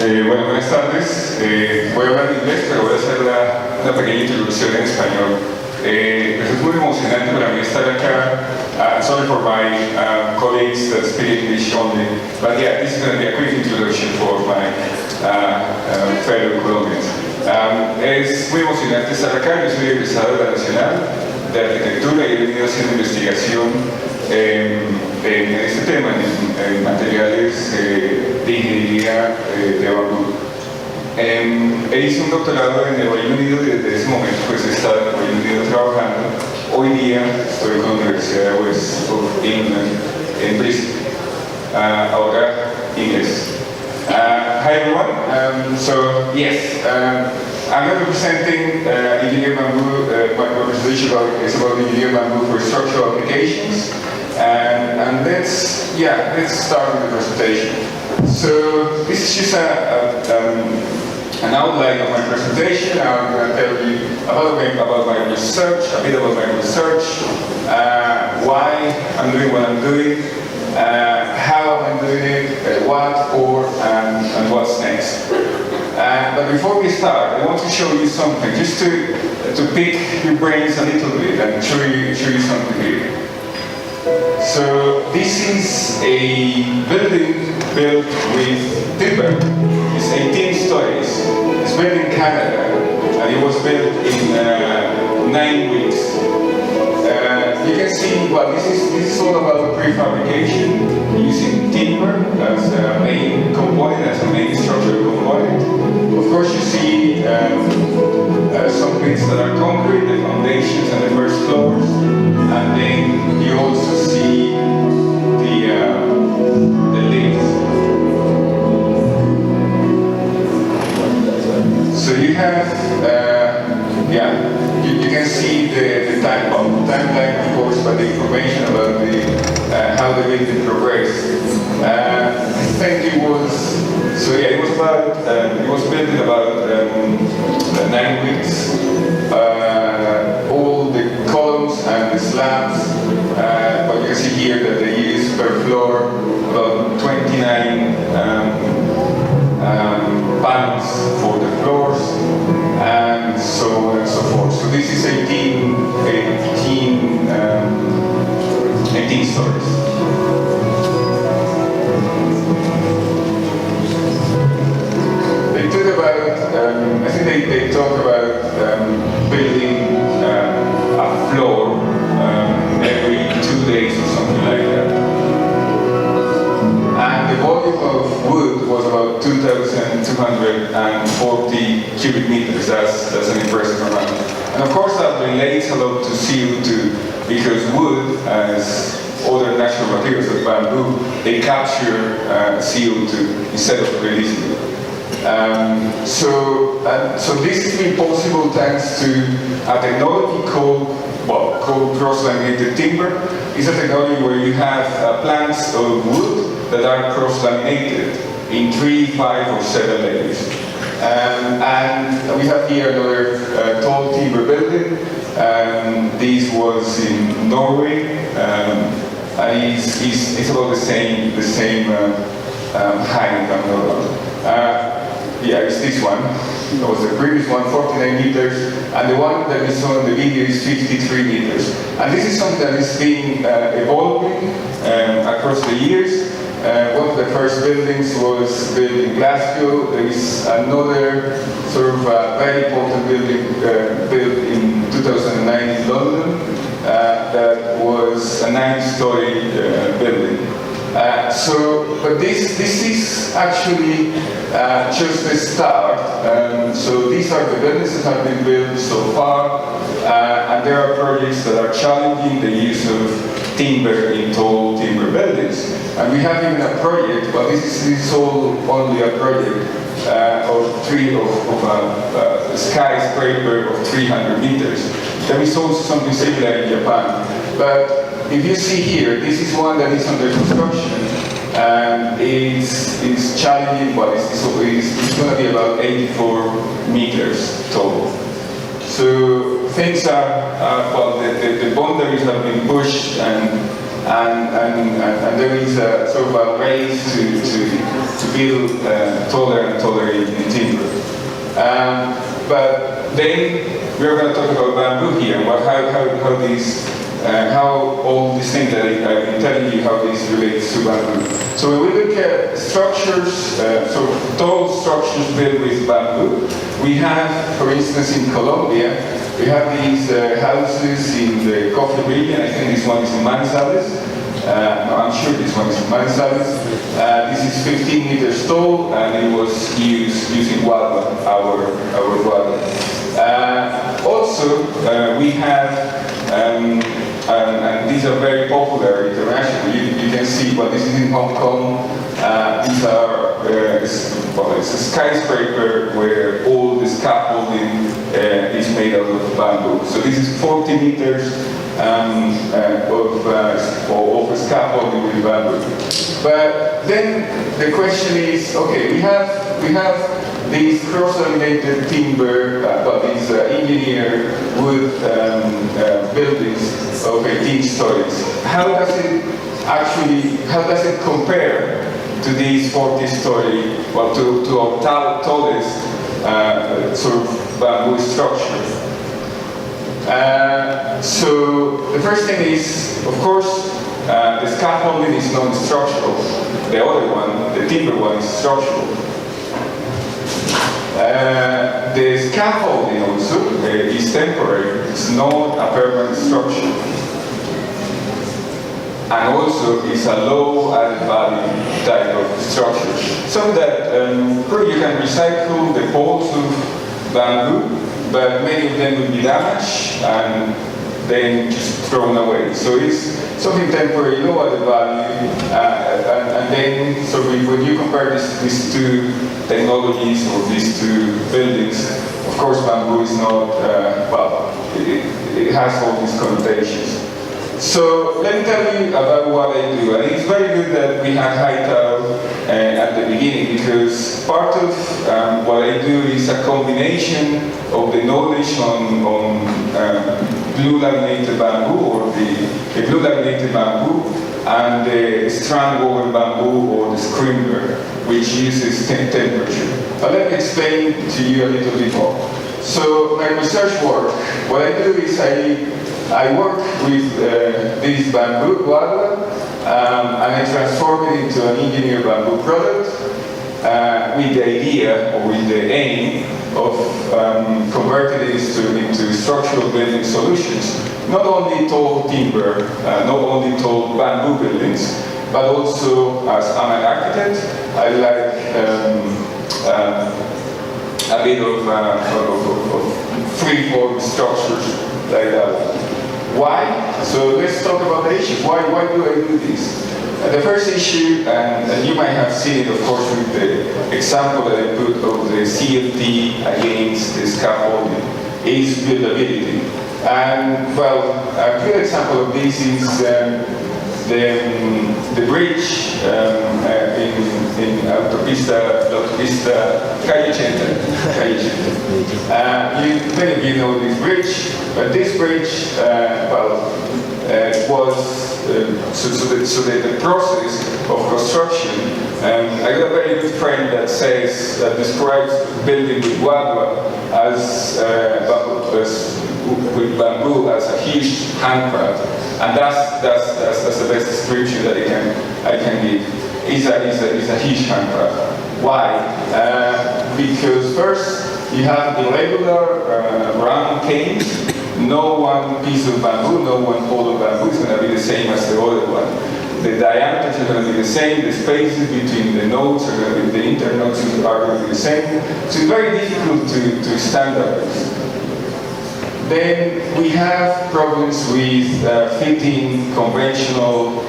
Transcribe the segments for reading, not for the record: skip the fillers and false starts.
Bueno, buenas tardes. Voy a hablar en inglés, pero voy a hacer una pequeña introducción en español. Es muy emocionante para mí estar acá. Sorry for my colleagues that speak English only, but yeah, this is going to be a quick introduction for my fellow Colombians. Es muy emocionante estar acá. Yo soy egresado de la Nacional de Arquitectura y he venido haciendo investigación en este tema, en materiales de ingeniería de bambú. Hice un doctorado en el Reino Unido y desde ese momento pues he estado en el Reino Unido trabajando. Hoy día estoy con la Universidad de West of England en Bristol. Ahora inglés. Hi everyone. So yes, I'm going to be presenting engineer bamboo. My presentation is about engineer bamboo for structural applications. And let's start with the presentation. So this is just an outline of my presentation. I'm going to tell you about my research, a bit about my research, why I'm doing what I'm doing, how I'm doing it, what for, and what's next. But before we start, I want to show you something, just to pick your brains a little bit and show you something here. So this is a building built with timber. It's 18 stories. It's built in Canada, and it was built in 9 weeks. You can see, well, this is all about prefabrication using timber as a main component, as a main structural component. Of course, you see some bits that are concrete, the foundations and the first floors, and then you also see the lids. So you have, you can see the timeline, of course, but the information about how the building progressed. I think it was it was built in about 9 weeks. All the columns and the slabs, but you can see here that they use per floor about 29 panels for the floors, and so on and so forth. So this is 18 stories. They talk about, I think they talk about building a floor every 2 days or something like that. And the volume of wood was about 2,240 cubic meters. That's an impressive amount. And of course that relates a lot to CO2, because wood, as other natural materials like bamboo, they capture CO2 instead of releasing it. So this has been possible thanks to a technology called cross-laminated timber. It's a technology where you have planks of wood that are cross-laminated in 3, 5, or 7 layers. And we have here another tall timber building. This was in Norway, and it's about the same height. It's this one. That was the previous one, 49 meters, and the one that we saw in the video is 53 meters. And this is something that is being evolving across the years. One of the first buildings was built in Glasgow. There is another sort of very important building built in 2009 in London that was a 9-story building. But this is actually just the start. So these are the buildings that have been built so far, and there are projects that are challenging the use of timber in tall timber buildings. And we have even a project, but this is only a project of a skyscraper of 300 meters. There is also something similar in Japan. But if you see here, this is one that is under construction, and it's challenging, but it's going to be about 84 meters tall. So things are, the boundaries have been pushed, and and there is a sort of a race to build taller and taller in timber. But then we're going to talk about bamboo here, how all these things that I've been telling you, how this relates to bamboo. So when we look at structures, so tall structures built with bamboo, we have, for instance, in Colombia, we have these houses in the coffee region. I think this one is in Manizales. No, I'm sure this one is in Manizales. This is 15 meters tall, and it was used using guadua, our guadua. Also, we have, and these are very popular internationally. You can see, but this is in Hong Kong. These are, it's a skyscraper where all the scaffolding is made out of bamboo. So this is 40 meters of scaffolding with bamboo. But then the question is, okay, we have these cross-laminated timber, these engineered wood buildings of 18 stories. How does it compare to these 40-story, well, to our tallest sort of bamboo structure? So the first thing is, of course, the scaffolding is non-structural. The other one, the timber one, is structural. The scaffolding also is temporary. It's not a permanent structure. And also it's a low added value type of structure. So that you can recycle the poles of bamboo, but many of them will be damaged and then just thrown away. So it's something temporary, low added value, and then so when you compare these two technologies or these two buildings, of course bamboo is not, it has all these connotations. So let me tell you about what I do. And it's very good that we have Hector at the beginning, because part of what I do is a combination of the knowledge on blue laminated bamboo, or the blue laminated bamboo, and the strand woven bamboo, or the scrimber, which uses temperature. But let me explain to you a little bit more. So my research work, what I do is I work with this bamboo, guadua, and I transform it into an engineered bamboo product with the idea, or with the aim, of converting it into structural building solutions. Not only tall timber, not only tall bamboo buildings, but also, as I'm an architect, I like a bit of free-form structures like that. Why? So let's talk about the issues. Why do I do this? The first issue, and you might have seen it, of course, with the example that I put of the CFD against the scaffolding, is buildability. And, well, a good example of this is the bridge in Autopista Calle 80. Many of you know this bridge, but this bridge, was so the process of construction. I got a very good friend that describes building with guadua with bamboo as a huge handcraft, and that's the best description that I can give. It's a huge handcraft. Why? Because first you have irregular round canes. No one piece of bamboo, no one pole of bamboo is going to be the same as the other one. The diameters are going to be the same, the spaces between the nodes are going to be, the internodes are going to be the same. So it's very difficult to standardize. Then we have problems with fitting conventional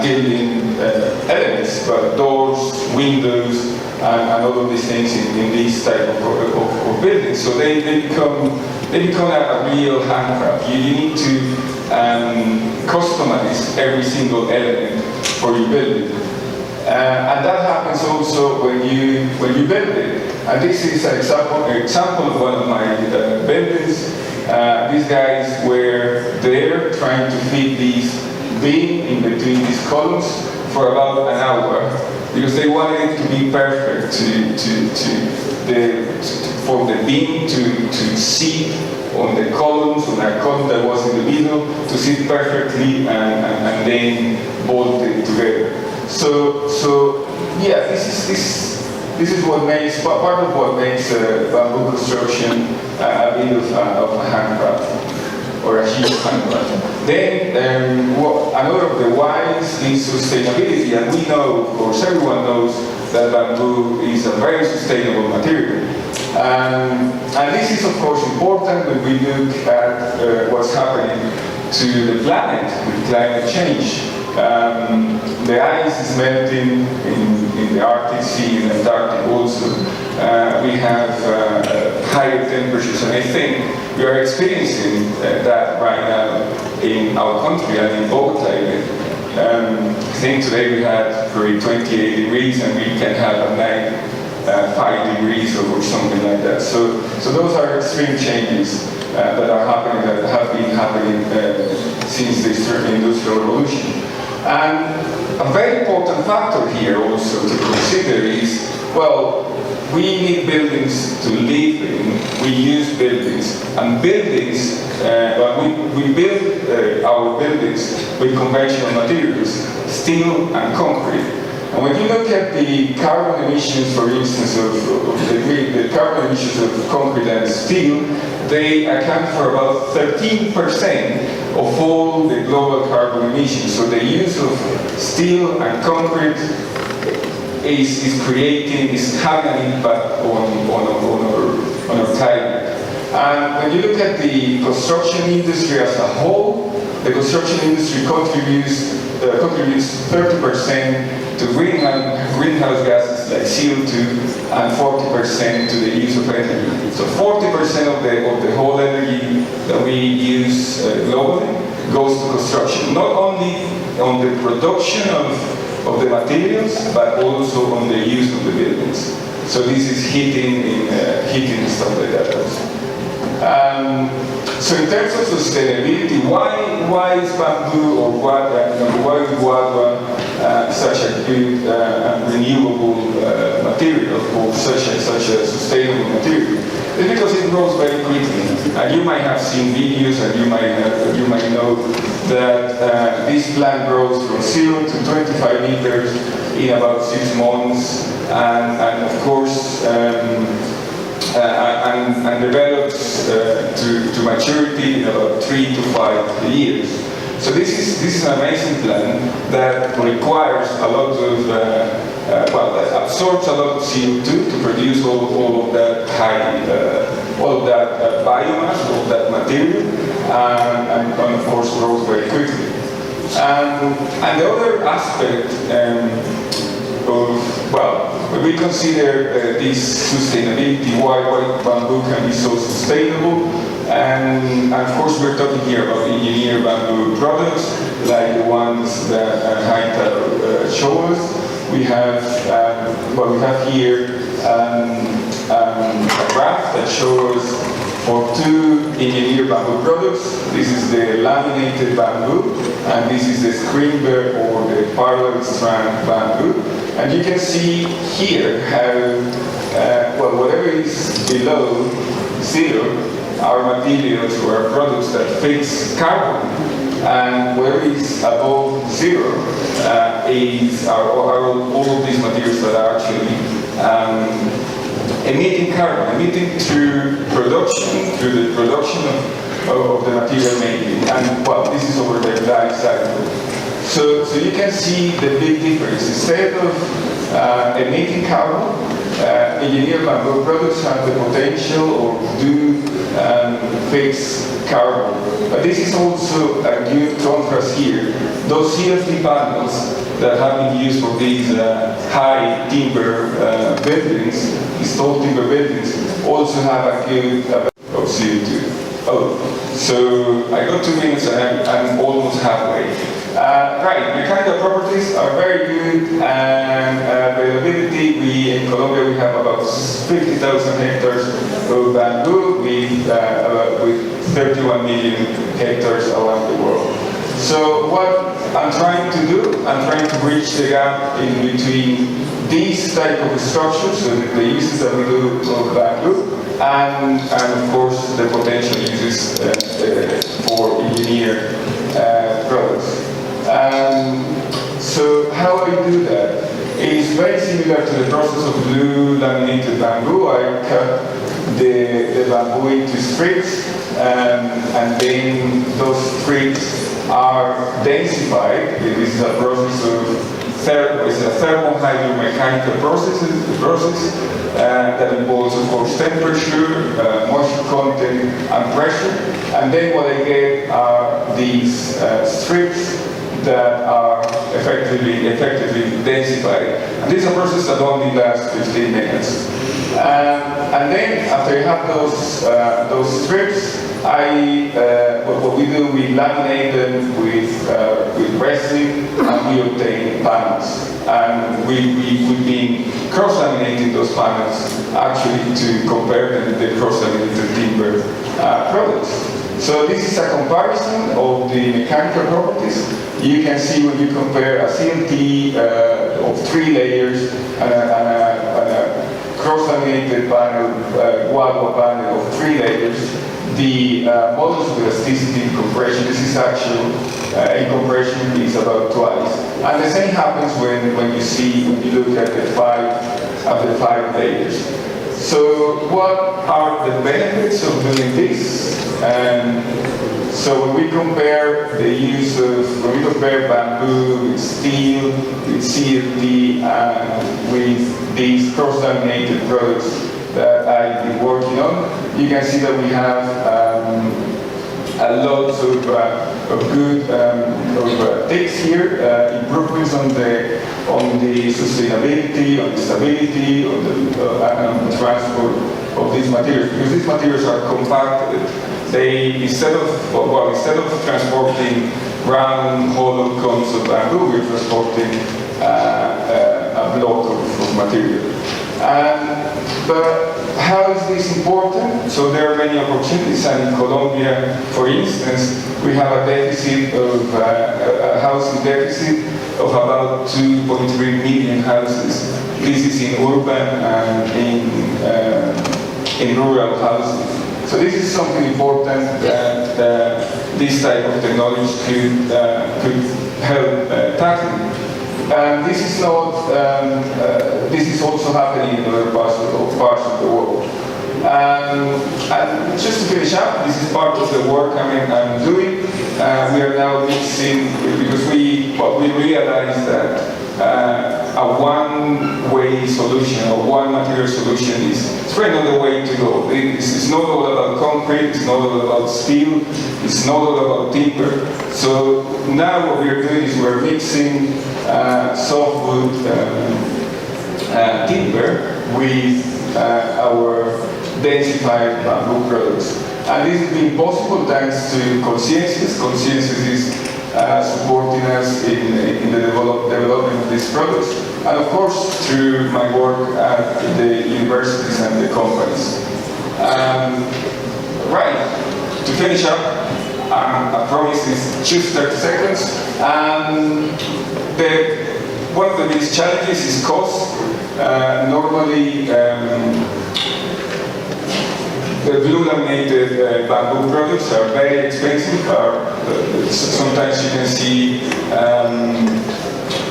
building elements, but doors, windows, and all of these things in these type of buildings. So they become a real handcraft. You need to customize every single element for your building. And that happens also when you build it. And this is an example of one of my buildings. These guys were there trying to fit these beam in between these columns for about an hour, because they wanted it to be perfect for the beam to sit on the columns, on that column that was in the middle, to sit perfectly and then bolt it together. So yeah, this is what makes part of what makes bamboo construction a bit of a handcraft, or a huge handcraft. Then another of the whys is sustainability, and we know, of course, everyone knows that bamboo is a very sustainable material. And this is, of course, important when we look at what's happening to the planet with climate change. The ice is melting in the Arctic Sea and Antarctic also. We have higher temperatures, and I think we are experiencing that right now in our country and in Bogota even. I think today we had probably 28 degrees, and we can have at night 5 degrees or something like that. So those are extreme changes that are happening, that have been happening since the Industrial Revolution. And a very important factor here also to consider is, well, we need buildings to live in. We use buildings, and buildings, we build our buildings with conventional materials, steel and concrete. And when you look at the carbon emissions, for instance, of the carbon emissions of concrete and steel, they account for about 13% of all the global carbon emissions. So the use of steel and concrete is having an impact on our climate. And when you look at the construction industry as a whole, the construction industry contributes 30% to greenhouse gases like CO2, and 40% to the use of energy. So 40% of the whole energy that we use globally goes to construction, not only on the production of the materials, but also on the use of the buildings. So this is heating and stuff like that also. So in terms of sustainability, why is bamboo or why is guadua such a good renewable material, or such a sustainable material? It's because it grows very quickly. And you might have seen videos, and you might know that this plant grows from 0 to 25 meters in about 6 months, and of course, and develops to maturity in about 3 to 5 years. So this is an amazing plant that requires a lot of, that absorbs a lot of CO2 to produce all of that biomass, all of that material, and of course grows very quickly. And the other aspect when we consider this sustainability, why bamboo can be so sustainable, and of course we're talking here about engineered bamboo products, like the ones that Hector showed us. We have here a graph that shows for 2 engineered bamboo products. This is the laminated bamboo, and this is the screenber or the parallel strand bamboo. And you can see here how, whatever is below 0 are materials or are products that fix carbon, and whatever is above 0 are all of these materials that are actually emitting carbon, emitting through the production of the material making. And this is over the life cycle. So you can see the big difference. Instead of emitting carbon, engineered bamboo products have the potential or do fix carbon. But this is also a good contrast here. Those CFD panels that have been used for these high timber buildings, installed timber buildings, also have a good amount of CO2. So I got 2 minutes and I'm almost halfway. Right, mechanical properties are very good, and availability, in Colombia we have about 50,000 hectares of bamboo with 31 million hectares around the world. So what I'm trying to do, I'm trying to bridge the gap in between these type of structures, so the uses that we do of bamboo, and of course the potential uses for engineered products. So how I do that is very similar to the process of blue laminated bamboo. I cut the bamboo into strips, and then those strips are densified. This is a process of it's a thermo-hydromechanical process that involves, of course, temperature, moisture content, and pressure. And then what I get are these strips that are effectively densified. And this is a process that only lasts 15 minutes. And then after you have those strips, what we do, we laminate them with resin, and we obtain panels. And we've been cross-laminating those panels actually to compare them with the cross-laminated timber products. So this is a comparison of the mechanical properties. You can see when you compare a CLT of 3 layers and a cross-laminated panel, guadua panel of 3 layers, the modulus of elasticity in compression, this is actual, in compression is about twice. And the same happens when you look at the 5 layers. So what are the benefits of doing this? So when we compare the use of, when we compare bamboo with steel, with CLT, and with these cross-laminated products that I've been working on, you can see that we have a lot of good ticks here, improvements on the sustainability, on the stability, on the transport of these materials, because these materials are compacted. They, instead of transporting round, hollow cones of bamboo, we're transporting a block of material. But how is this important? So there are many opportunities, and in Colombia, for instance, we have a deficit of a housing deficit of about 2.3 million houses. This is in urban and in rural housing. So this is something important that this type of technology could help tackle. And this is not. This is also happening in other parts of the world. And just to finish up, this is part of the work I'm doing. We are now mixing, because we realized that a one-way solution or one material solution is really not the way to go. It's not all about concrete, it's not all about steel, it's not all about timber. So now what we're doing is we're mixing softwood timber with our densified bamboo products. And this has been possible thanks to Consciences. Consciences is supporting us in the development of these products, and of course through my work at the universities and the companies. Right, to finish up, I promise it's just 30 seconds. One of the biggest challenges is cost. Normally, the blue laminated bamboo products are very expensive. Sometimes you can see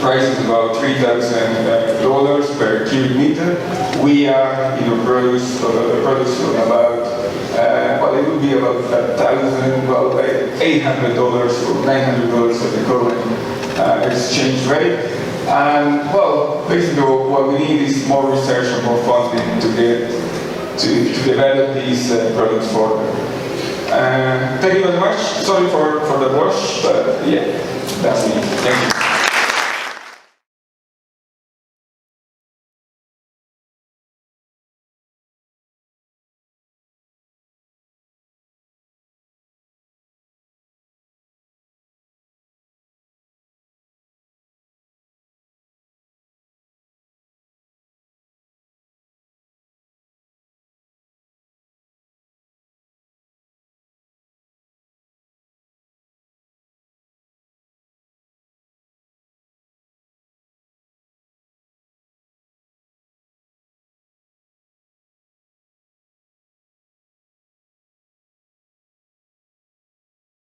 prices about $3,000 per cubic meter. We are products of about it would be about $800 or $900 at the current exchange rate. And basically what we need is more research and more funding to develop these products further. Thank you very much. Sorry for the rush, but yeah, that's me. Thank you.